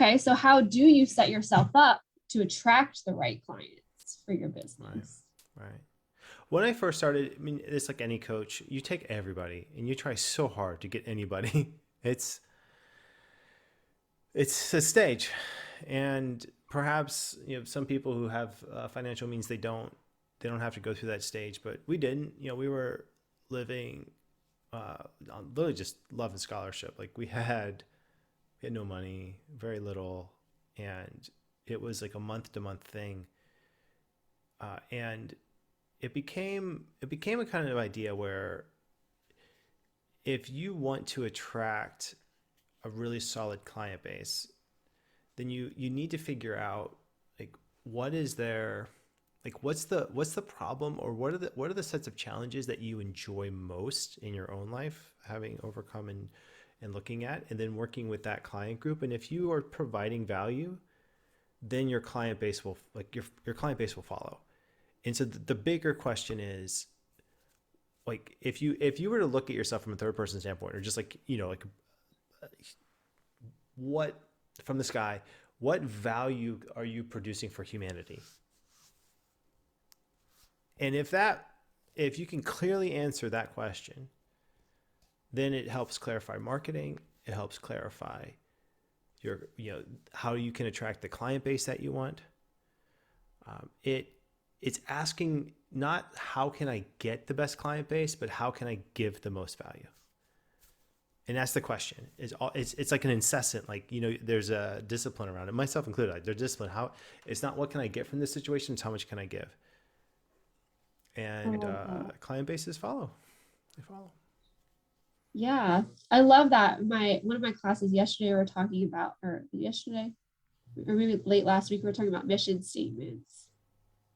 Okay, so how do you set yourself up to attract the right clients for your business? Right. When I first started, I mean, it's like any coach, you take everybody and you try so hard to get anybody. It's it's a stage, and perhaps some people who have financial means they don't have to go through that stage, but we didn't. We were living on literally just love and scholarship. Like we had no money, very little, and it was like a month to month thing, and it became a kind of idea where if you want to attract a really solid client base, then you need to figure out like what is their what's the problem, or what are the sets of challenges that you enjoy most in your own life having overcome and looking at, and then working with that client group. And if you are providing value, then your client base will your client base will follow. And so the bigger question is, like, if you were to look at yourself from a third person standpoint, or just like what from the sky, what value are you producing for humanity? And if you can clearly answer that question, then it helps clarify marketing. It helps clarify your how you can attract the client base that you want. It's asking not how can I get the best client base, but how can I give the most value? And that's the question. It's like an incessant, there's a discipline around it, myself included. Like, there's discipline. How it's not what can I get from this situation, it's how much can I give. And client bases follow. They follow. Yeah, I love that. One of my classes yesterday we were talking about, or yesterday, or maybe late last week, we were talking about mission statements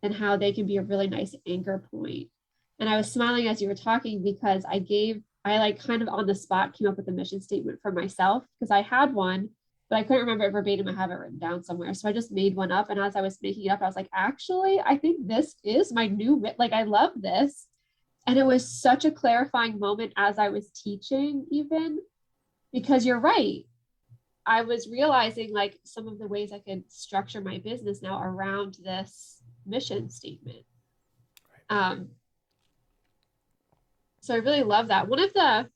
and how they can be a really nice anchor point. And I was smiling as you were talking because I like kind of on the spot came up with a mission statement for myself, because I had one, but I couldn't remember it verbatim. I have it written down somewhere. So I just made one up. And as I was making it up, I was like, actually, I think this is my new, like, I love this. And it was such a clarifying moment as I was teaching, even because you're right. I was realizing like some of the ways I could structure my business now around this mission statement. So I really love that. One of the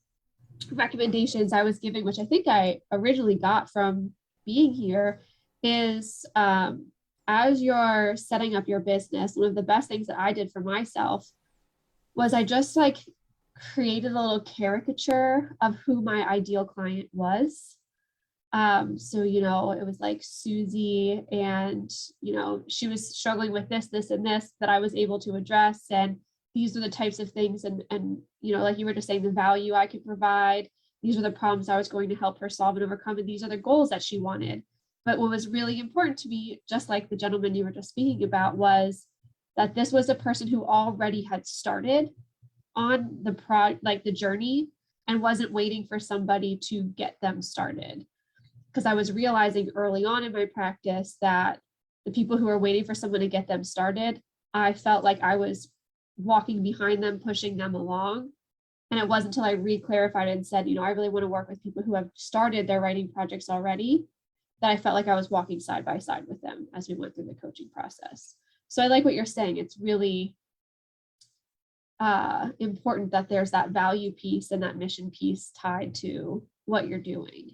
recommendations I was giving, which I think I originally got from being here, is as you're setting up your business, one of the best things that I did for myself was I just like created a little caricature of who my ideal client was. So, it was like Susie, and, she was struggling with this and this that I was able to address. And these are the types of things and, like you were just saying, the value I could provide. These are the problems I was going to help her solve and overcome. And these are the goals that she wanted. But what was really important to me, just like the gentleman you were just speaking about, was that this was a person who already had started on the journey and wasn't waiting for somebody to get them started. Because I was realizing early on in my practice that the people who are waiting for someone to get them started, I felt like I was walking behind them, pushing them along. And it wasn't until I re-clarified and said, I really want to work with people who have started their writing projects already, that I felt like I was walking side by side with them as we went through the coaching process. So I like what you're saying. It's really important that there's that value piece and that mission piece tied to what you're doing.